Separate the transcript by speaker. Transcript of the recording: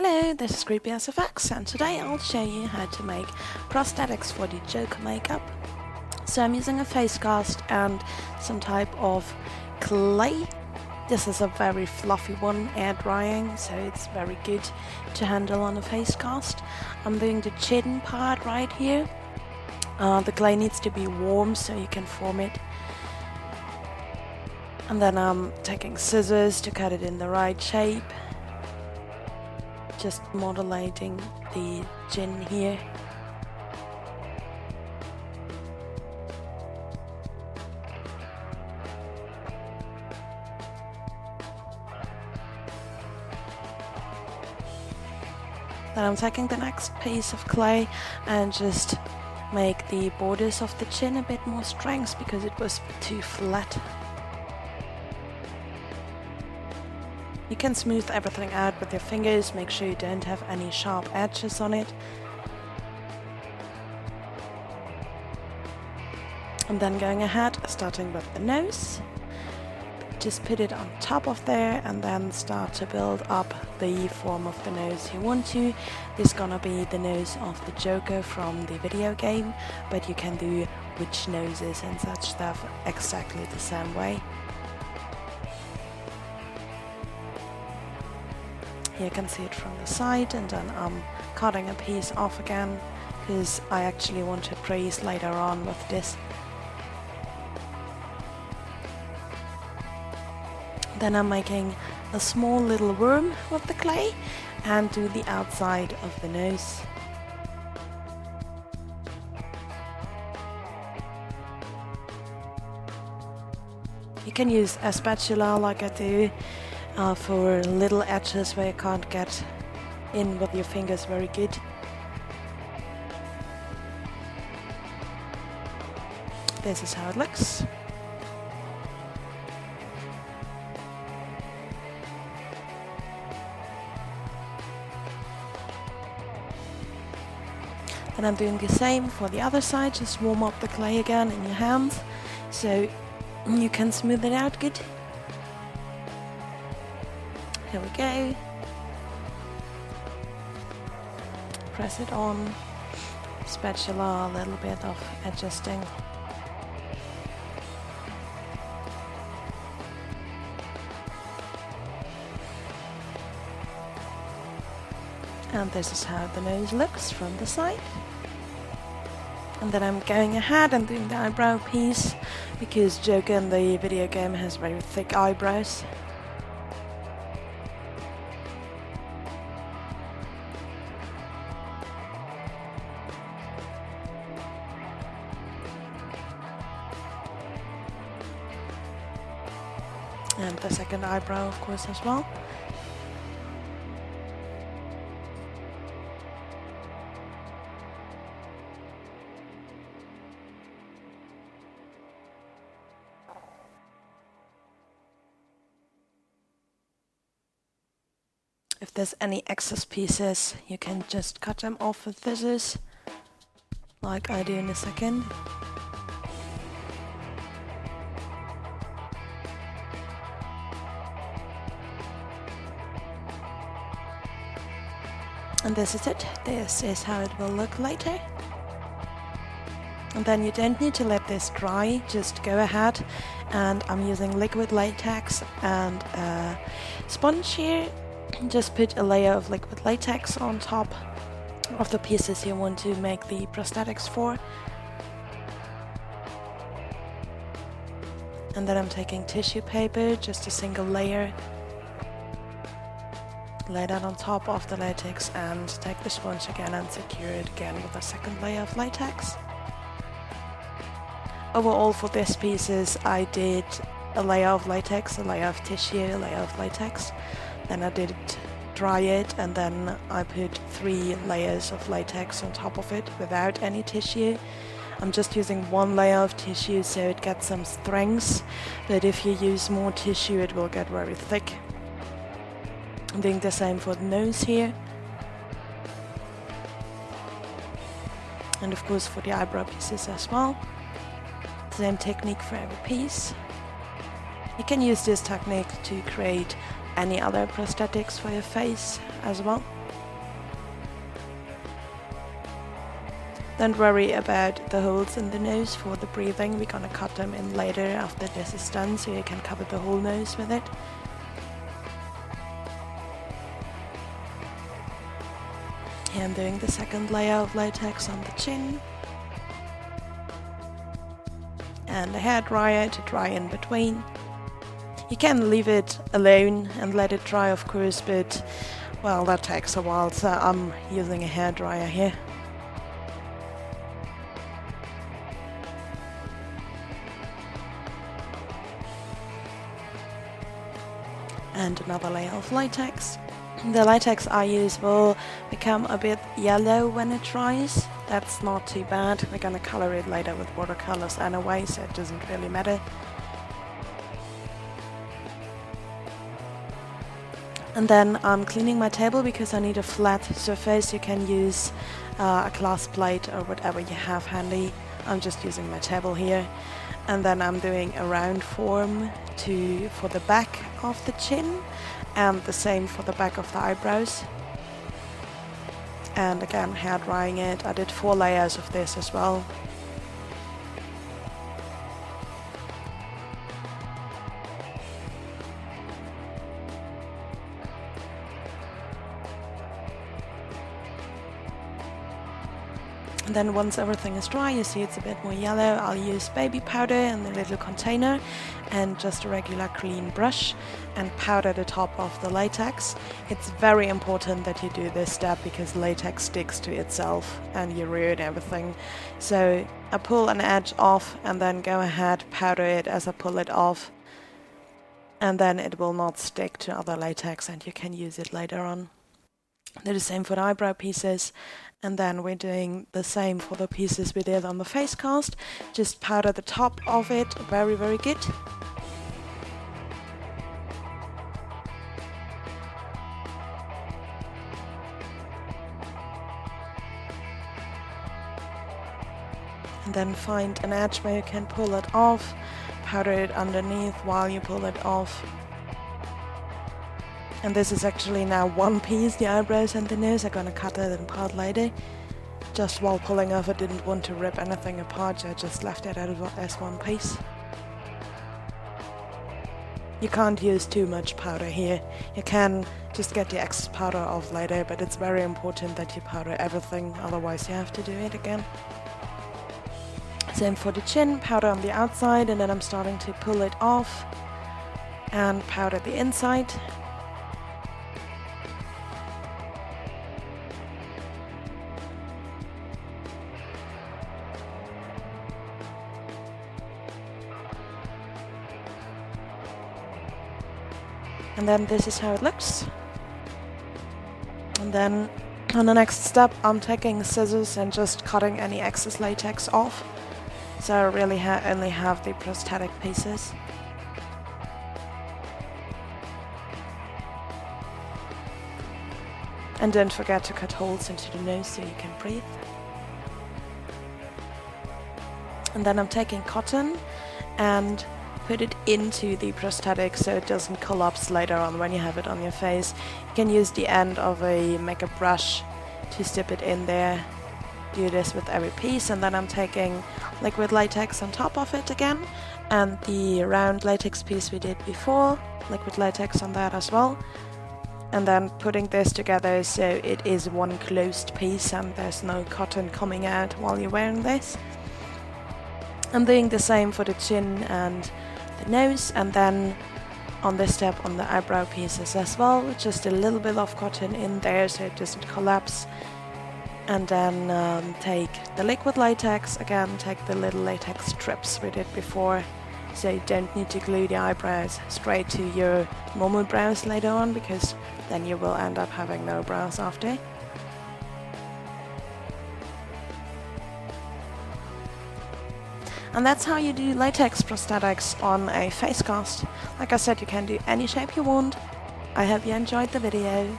Speaker 1: Hello, this is Creepy SFX, and today I'll show you how to make prosthetics for the Joker makeup. So I'm using a face cast and some type of clay. This is a very fluffy one, air drying, so it's very good to handle on a face cast. I'm doing the chin part right here. The clay needs to be warm so you can form it. And then I'm taking scissors to cut it in the right shape. Just modulating the chin here. Then I'm taking the next piece of clay and just make the borders of the chin a bit more strength because it was too flat. You can smooth everything out with your fingers, make sure you don't have any sharp edges on it. And then going ahead, starting with the nose. Just put it on top of there and then start to build up the form of the nose you want to. This is gonna be the nose of the Joker from the video game, but you can do witch noses and such stuff exactly the same way. Here you can see it from the side, and then I'm cutting a piece off again because I actually want to trace later on with this. Then I'm making a small little worm with the clay and do the outside of the nose. You can use a spatula like I do for little edges where you can't get in with your fingers very good. This is how it looks. And I'm doing the same for the other side, just warm up the clay again in your hands so you can smooth it out good. Here we go. Press it on. Spatula, a little bit of adjusting. And this is how the nose looks from the side. And then I'm going ahead and doing the eyebrow piece because Joker in the video game has very thick eyebrows. And the second eyebrow, of course, as well. If there's any excess pieces, you can just cut them off with scissors, like I do in a second. And this is it. This is how it will look later. And then you don't need to let this dry, just go ahead. And I'm using liquid latex and a sponge here. Just put a layer of liquid latex on top of the pieces you want to make the prosthetics for. And then I'm taking tissue paper, just a single layer. Lay that on top of the latex and take the sponge again and secure it again with a second layer of latex. Overall for these pieces I did a layer of latex, a layer of tissue, a layer of latex. Then I did dry it and then I put 3 layers of latex on top of it without any tissue. I'm just using 1 layer of tissue so it gets some strength, but if you use more tissue it will get very thick. I'm doing the same for the nose here. And of course for the eyebrow pieces as well. Same technique for every piece. You can use this technique to create any other prosthetics for your face as well. Don't worry about the holes in the nose for the breathing. We're gonna cut them in later after this is done, so you can cover the whole nose with it. Here I'm doing the second layer of latex on the chin. And a hairdryer to dry in between. You can leave it alone and let it dry, of course, but well, that takes a while, so I'm using a hairdryer here. And another layer of latex. The latex I use will become a bit yellow when it dries. That's not too bad. We're gonna color it later with watercolors anyway, so it doesn't really matter. And then I'm cleaning my table because I need a flat surface. You can use a glass plate or whatever you have handy. I'm just using my table here. And then I'm doing a round form for the back of the chin, and the same for the back of the eyebrows. And again, hair drying it. I did 4 layers of this as well. And then once everything is dry, you see it's a bit more yellow, I'll use baby powder in the little container and just a regular clean brush and powder the top of the latex. It's very important that you do this step because latex sticks to itself and you ruin everything. So I pull an edge off and then go ahead, powder it as I pull it off, and then it will not stick to other latex and you can use it later on. Do the same for the eyebrow pieces, and then we're doing the same for the pieces we did on the face cast. Just powder the top of it very, very good. And then find an edge where you can pull it off, powder it underneath while you pull it off. And this is actually now one piece, the eyebrows and the nose. I'm gonna cut it apart later. Just while pulling off, I didn't want to rip anything apart, so I just left it as one piece. You can't use too much powder here. You can just get the excess powder off later, but it's very important that you powder everything, otherwise you have to do it again. Same for the chin, powder on the outside, and then I'm starting to pull it off and powder the inside. And then this is how it looks. And then on the next step, I'm taking scissors and just cutting any excess latex off. So I really only have the prosthetic pieces. And don't forget to cut holes into the nose so you can breathe. And then I'm taking cotton and put it into the prosthetic so it doesn't collapse later on when you have it on your face. You can use the end of a makeup brush to stick it in there. Do this with every piece, and then I'm taking liquid latex on top of it again, and the round latex piece we did before, liquid latex on that as well, and then putting this together so it is one closed piece and there's no cotton coming out while you're wearing this. I'm doing the same for the chin and the nose, and then on this step on the eyebrow pieces as well, just a little bit of cotton in there so it doesn't collapse. And then take the liquid latex, again take the little latex strips we did before, so you don't need to glue the eyebrows straight to your normal brows later on, because then you will end up having no brows after. And that's how you do latex prosthetics on a face cast. Like I said, you can do any shape you want. I hope you enjoyed the video.